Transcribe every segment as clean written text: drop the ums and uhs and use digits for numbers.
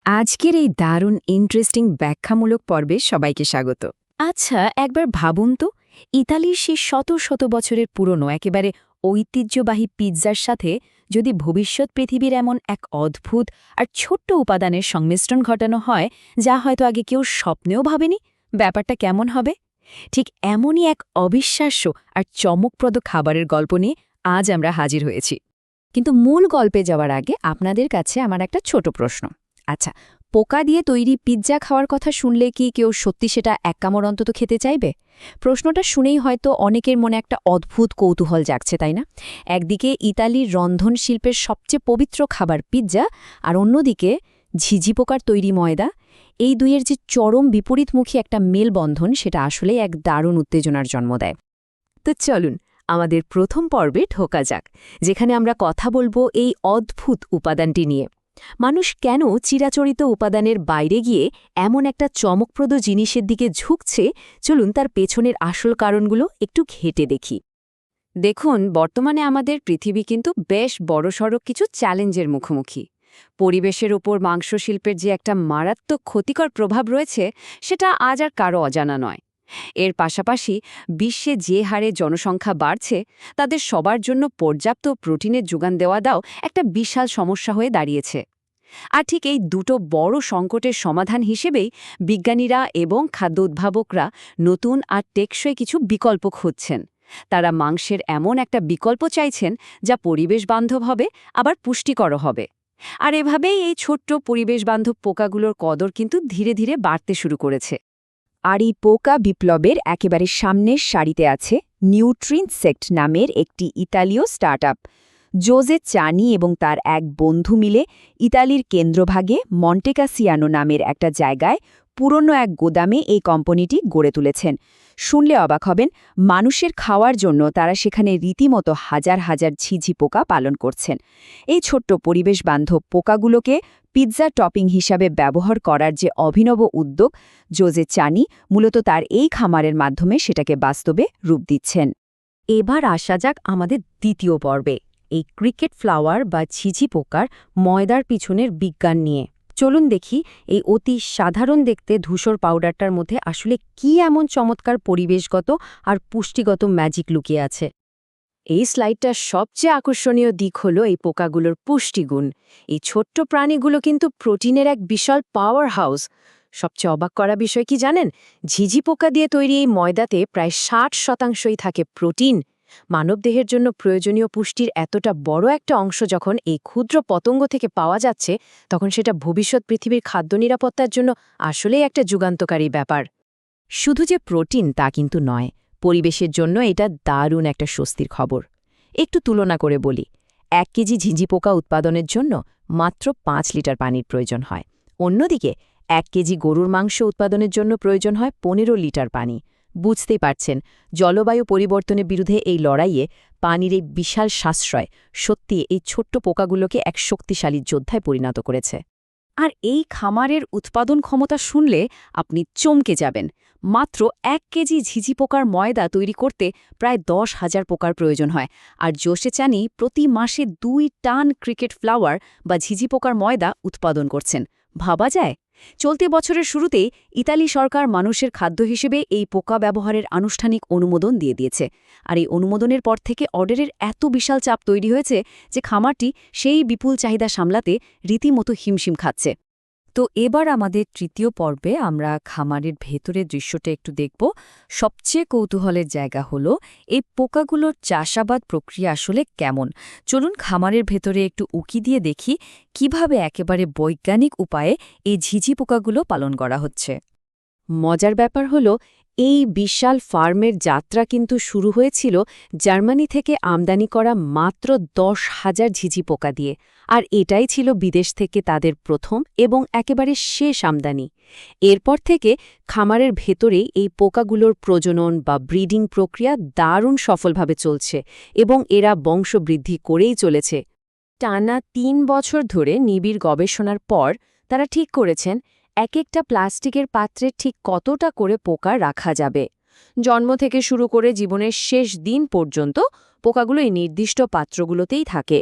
আজকের এই দারুণ ইন্টারেস্টিং ব্যাখ্যামূলক পর্বে সবাইকে স্বাগত। আচ্ছা, একবার ভাবুন তো, ইতালির সেই শত শত বছরের পুরনো একেবারে ঐতিহ্যবাহী পিৎজার সাথে যদি ভবিষ্যৎ পৃথিবীর এমন এক অদ্ভুত আর ছোট্ট উপাদানের সংমিশ্রণ ঘটানো হয়, যা হয়তো আগে কেউ স্বপ্নেও ভাবেনি, ব্যাপারটা কেমন হবে? ঠিক এমনই এক অবিশ্বাস্য আর চমকপ্রদ খাবারের গল্প নিয়ে আজ আমরা হাজির হয়েছি। কিন্তু মূল গল্পে যাওয়ার আগে আপনাদের কাছে আমার একটা ছোট প্রশ্ন। আচ্ছা, পোকা দিয়ে তৈরি পিৎজা খাওয়ার কথা শুনলে কি কেউ সত্যি সেটা এক কামড় অন্তত খেতে চাইবে? প্রশ্নটা শুনেই হয়তো অনেকের মনে একটা অদ্ভুত কৌতূহল জাগছে, তাই না? একদিকে ইতালির রন্ধন শিল্পের সবচেয়ে পবিত্র খাবার পিৎজা, আর অন্যদিকে ঝিঝি পোকার তৈরি ময়দা। এই দুইয়ের যে চরম বিপরীতমুখী একটা মেলবন্ধন, সেটা আসলেই এক দারুণ উত্তেজনার জন্ম দেয়। তো চলুন আমাদের প্রথম পর্বে ঢোকা যাক, যেখানে আমরা কথা বলবো এই অদ্ভুত উপাদানটি নিয়ে। মানুষ কেন চিরাচরিত উপাদানের বাইরে গিয়ে এমন একটা চমকপ্রদ জিনিসের দিকে ঝুঁকছে, চলুন তার পেছনের আসল কারণগুলো একটু ঘেঁটে দেখি। দেখুন, বর্তমানে আমাদের পৃথিবী কিন্তু বেশ বড়সড় কিছু চ্যালেঞ্জের মুখোমুখি। পরিবেশের ওপর মাংস শিল্পের যে একটা মারাত্মক ক্ষতিকর প্রভাব রয়েছে, সেটা আজ আর কারো অজানা নয়। এর পাশাপাশি বিশ্বে যে হারে জনসংখ্যা বাড়ছে, তাদের সবার জন্য পর্যাপ্ত প্রোটিনের যোগান দেওয়া একটা বিশাল সমস্যা হয়ে দাঁড়িয়েছে। আর ঠিক এই দুটো বড় সংকটের সমাধান হিসেবেই বিজ্ঞানীরা এবং খাদ্য উদ্ভাবকরা নতুন আর টেকসই কিছু বিকল্প খুঁজছেন। তারা মাংসের এমন একটা বিকল্প চাইছেন যা পরিবেশ বান্ধব হবে, আবার পুষ্টিকর হবে। আর এভাবেই এই ছোট্ট পরিবেশ বান্ধব পোকাগুলোর কদর কিন্তু ধীরে ধীরে বাড়তে শুরু করেছে। আর এই পোকা বিপ্লবের একেবারে সামনের সারিতে আছে নিউট্রিনসেক্ট নামের একটি ইতালীয় স্টার্টআপ। জোজে চানি এবং তার এক বন্ধু মিলে ইতালির কেন্দ্রভাগে মন্টেকাসিয়ানো নামের একটা জায়গায় পুরনো এক গোদামে এই কোম্পানিটি গড়ে তুলেছেন। শুনলে অবাক হবেন, মানুষের খাওয়ার জন্য তারা সেখানে রীতিমতো হাজার হাজার ঝিঝি পোকা পালন করছেন। এই ছোট্ট পরিবেশ বান্ধব পোকাগুলোকে পিৎজা টপিং হিসাবে ব্যবহার করার যে অভিনব উদ্যোগ, জোজে চানি মূলত তার এই খামারের মাধ্যমে সেটাকে বাস্তবে রূপ দিচ্ছেন। এবার আসা যাক আমাদের দ্বিতীয় পর্বে, এই ক্রিকেট ফ্লাওয়ার বা ঝিঝি পোকার ময়দার পিছনের বিজ্ঞান নিয়ে। চলুন দেখি এই অতি সাধারণ দেখতে ধূসর পাউডারটার মধ্যে আসলে কি এমন চমৎকার পরিবেশগত আর পুষ্টিগত ম্যাজিক লুকিয়ে আছে। এই স্লাইডটার সবচেয়ে আকর্ষণীয় দিক হলো এই পোকাগুলোর পুষ্টিগুণ। এই ছোট্ট প্রাণীগুলো কিন্তু প্রোটিনের এক বিশাল পাওয়ার হাউস। সবচেয়ে অবাক করা বিষয় কি জানেন? ঝিঝি পোকা দিয়ে তৈরি এই ময়দাতে প্রায় 60% থাকে প্রোটিন। মানবদেহের জন্য প্রয়োজনীয় পুষ্টির এতটা বড় একটা অংশ যখন এই ক্ষুদ্র পতঙ্গ থেকে পাওয়া যাচ্ছে, তখন সেটা ভবিষ্যৎ পৃথিবীর খাদ্য নিরাপত্তার জন্য আসলেই একটা যুগান্তকারী ব্যাপার। শুধু যে প্রোটিন তা কিন্তু নয়, পরিবেশের জন্য এটা দারুণ একটা স্বস্তির খবর। একটু তুলনা করে বলি, 1 কেজি ঝিঝি পোকা উৎপাদনের জন্য মাত্র 5 লিটার পানির প্রয়োজন হয়। অন্যদিকে 1 কেজি গরুর মাংস উৎপাদনের জন্য প্রয়োজন হয় 15 লিটার পানি। বুঝতেই পারছেন, জলবায়ু পরিবর্তনের বিরুদ্ধে এই লড়াইয়ে পানির এই বিশাল সাশ্রয় সত্যি এই ছোট্ট পোকাগুলোকে এক শক্তিশালী যোদ্ধায় পরিণত করেছে। আর এই খামারের উৎপাদন ক্ষমতা শুনলে আপনি চমকে যাবেন। মাত্র 1 কেজি ঝিঝি পোকার ময়দা তৈরি করতে প্রায় 10,000 পোকার প্রয়োজন হয়। আর জোসে চানি প্রতি মাসে 2 টান ক্রিকেট ফ্লাওয়ার বা ঝিঝি পোকার ময়দা উৎপাদন করছেন। ভাবা যায়? চলতি বছরের শুরুতেই ইতালি সরকার মানুষের খাদ্য হিসেবে এই পোকা ব্যবহারের আনুষ্ঠানিক অনুমোদন দিয়ে দিয়েছে। আর এই অনুমোদনের পর থেকে অর্ডারের এত বিশাল চাপ তৈরি হয়েছে যে খামারটি সেই বিপুল চাহিদা সামলাতে রীতিমতো হিমশিম খাচ্ছে। তো এবার আমাদের তৃতীয় পর্বে আমরা খামারের ভেতরের দৃশ্যটা একটু দেখব। সবচেয়ে কৌতূহলের জায়গা হলো এই পোকাগুলোর চাষাবাদ প্রক্রিয়া আসলে কেমন। চলুন খামারের ভেতরে একটু উকি দিয়ে দেখি কিভাবে একেবারে বৈজ্ঞানিক উপায়ে এই ঝিঝি পোকাগুলো পালন করা হচ্ছে। মজার ব্যাপার হলো, এই বিশাল ফার্মের যাত্রা কিন্তু শুরু হয়েছিল জার্মানি থেকে আমদানি করা মাত্র 10,000 ঝিঝি পোকা দিয়ে। আর এটাই ছিল বিদেশ থেকে তাদের প্রথম এবং একেবারে শেষ আমদানি। এরপর থেকে খামারের ভেতরেই এই পোকাগুলোর প্রজনন বা ব্রিডিং প্রক্রিয়া দারুণ সফলভাবে চলছে এবং এরা বংশবৃদ্ধি করেই চলেছে। টানা 3 বছর ধরে নিবিড় গবেষণার পর তারা ঠিক করেছেন এক একটা প্লাস্টিকের পাত্রে ঠিক কতটা করে পোকা রাখা যাবে। জন্ম থেকে শুরু করে জীবনের শেষ দিন পর্যন্ত পোকাগুলো এই নির্দিষ্ট পাত্রগুলোতেই থাকে।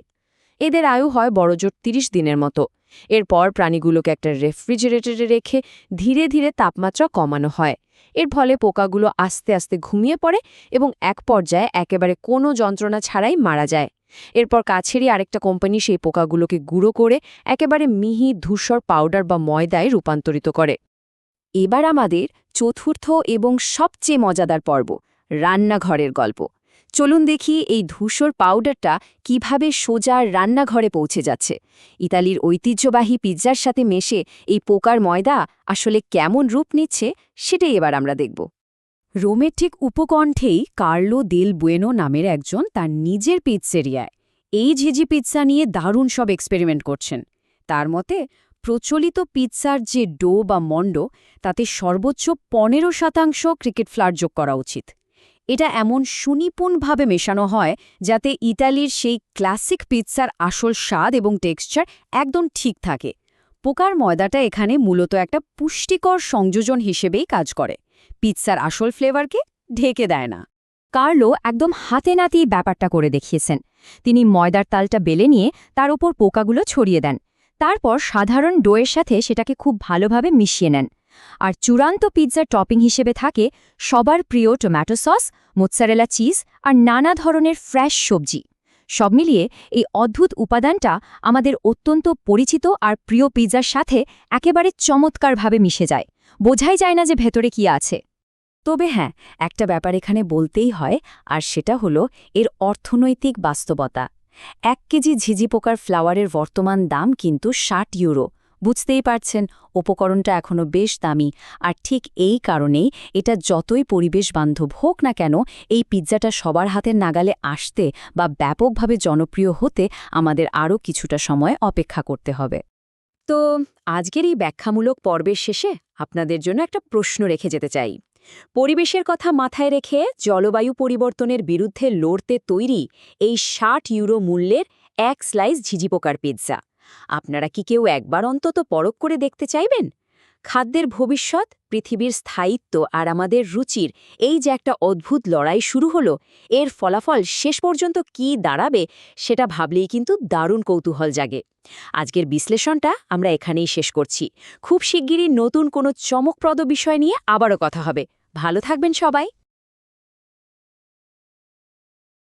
এদের আয়ু হয় বড়জোর 30 দিনের মতো। এরপর প্রাণীগুলোকে একটা রেফ্রিজারেটরে রেখে ধীরে ধীরে তাপমাত্রা কমানো হয়। এর ফলে পোকাগুলো আস্তে আস্তে ঘুমিয়ে পড়ে এবং এক পর্যায়ে একেবারে কোনো যন্ত্রণা ছাড়াই মারা যায়। এরপর কাছেরই আরেকটা কোম্পানি সেই পোকাগুলোকে গুঁড়ো করে একেবারে মিহি ধূসর পাউডার বা ময়দায় রূপান্তরিত করে। এবার আমাদের চতুর্থ এবং সবচেয়ে মজাদার পর্ব, রান্নাঘরের গল্প। চলুন দেখি এই ধূসর পাউডারটা কিভাবে সোজা রান্নাঘরে পৌঁছে যাচ্ছে। ইতালির ঐতিহ্যবাহী পিৎজার সাথে মেশে এই পোকার ময়দা আসলে কেমন রূপ নিচ্ছে সেটাই এবার আমরা দেখব। রোমের ঠিক উপকণ্ঠেই কার্লো দেল বুয়েনো নামের একজন তার নিজের পিৎজেরিয়ায় এই ঝিঝি পিৎজা নিয়ে দারুণ সব এক্সপেরিমেন্ট করছেন। তার মতে প্রচলিত পিৎজার যে ডো বা মন্ড তাতে সর্বোচ্চ 15% ক্রিকেট ফ্লার যোগ করা উচিত। এটা এমন সুনিপুণভাবে মেশানো হয় যাতে ইতালির সেই ক্লাসিক পিৎজার আসল স্বাদ এবং টেক্সচার একদম ঠিক থাকে। পোকার ময়দাটা এখানে মূলত একটা পুষ্টিকর সংযোজন হিসেবেই কাজ করে, পিৎজার আসল ফ্লেভারকে ঢেকে দেয় না। কার্লো একদম হাতে নাতেই ব্যাপারটা করে দেখিয়েছেন। তিনি ময়দার তালটা বেলে নিয়ে তার উপর পোকাগুলো ছড়িয়ে দেন, তারপর সাধারণ ডোয়ের সাথে সেটাকে খুব ভালোভাবে মিশিয়ে নেন। আর চূড়ান্ত পিৎজার টপিং হিসেবে থাকে সবার প্রিয় টমেটো সস, মোৎসারেলা চিজ আর নানা ধরনের ফ্রেশ সবজি। সব মিলিয়ে এই অদ্ভুত উপাদানটা আমাদের অত্যন্ত পরিচিত আর প্রিয় পিৎজার সাথে একেবারে চমৎকারভাবে মিশে যায়। বোঝাই যায় না যে ভেতরে কি আছে। তবে হ্যাঁ, একটা ব্যাপার এখানে বলতেই হয়, আর সেটা হলো এর অর্থনৈতিক বাস্তবতা। 1 কেজি ঝিঝি পোকার ফ্লাওয়ারের বর্তমান দাম কিন্তু 60 ইউরো। বুঝতেই পারছেন, উপকরণটা এখনও বেশ দামি। আর ঠিক এই কারণেই এটা যতই পরিবেশ বান্ধব হোক না কেন, এই পিৎজাটা সবার হাতের নাগালে আসতে বা ব্যাপকভাবে জনপ্রিয় হতে আমাদের আরও কিছুটা সময় অপেক্ষা করতে হবে। তো আজকের এই ব্যাখ্যামূলক পর্বের শেষে আপনাদের জন্য একটা প্রশ্ন রেখে যেতে চাই। পরিবেশের কথা মাথায় রেখে জলবায়ু পরিবর্তনের বিরুদ্ধে লড়তে তৈরি এই 60 ইউরো মূল্যের 1 স্লাইস ঝিঝি পোকার পিৎজা আপনারা কি কেউ একবার অন্তত পরখ করে দেখতে চাইবেন? খাদ্যের ভবিষ্যৎ, পৃথিবীর স্থায়িত্ব আর আমাদের রুচির এই যে একটা অদ্ভুত লড়াই শুরু হলো, এর ফলাফল শেষ পর্যন্ত কি দাঁড়াবে সেটা ভাবলেই কিন্তু দারুণ কৌতূহল জাগে। আজকের বিশ্লেষণটা আমরা এখানেই শেষ করছি। খুব শিগগিরই নতুন কোনো চমকপ্রদ বিষয় নিয়ে আবারও কথা হবে। ভালো থাকবেন সবাই।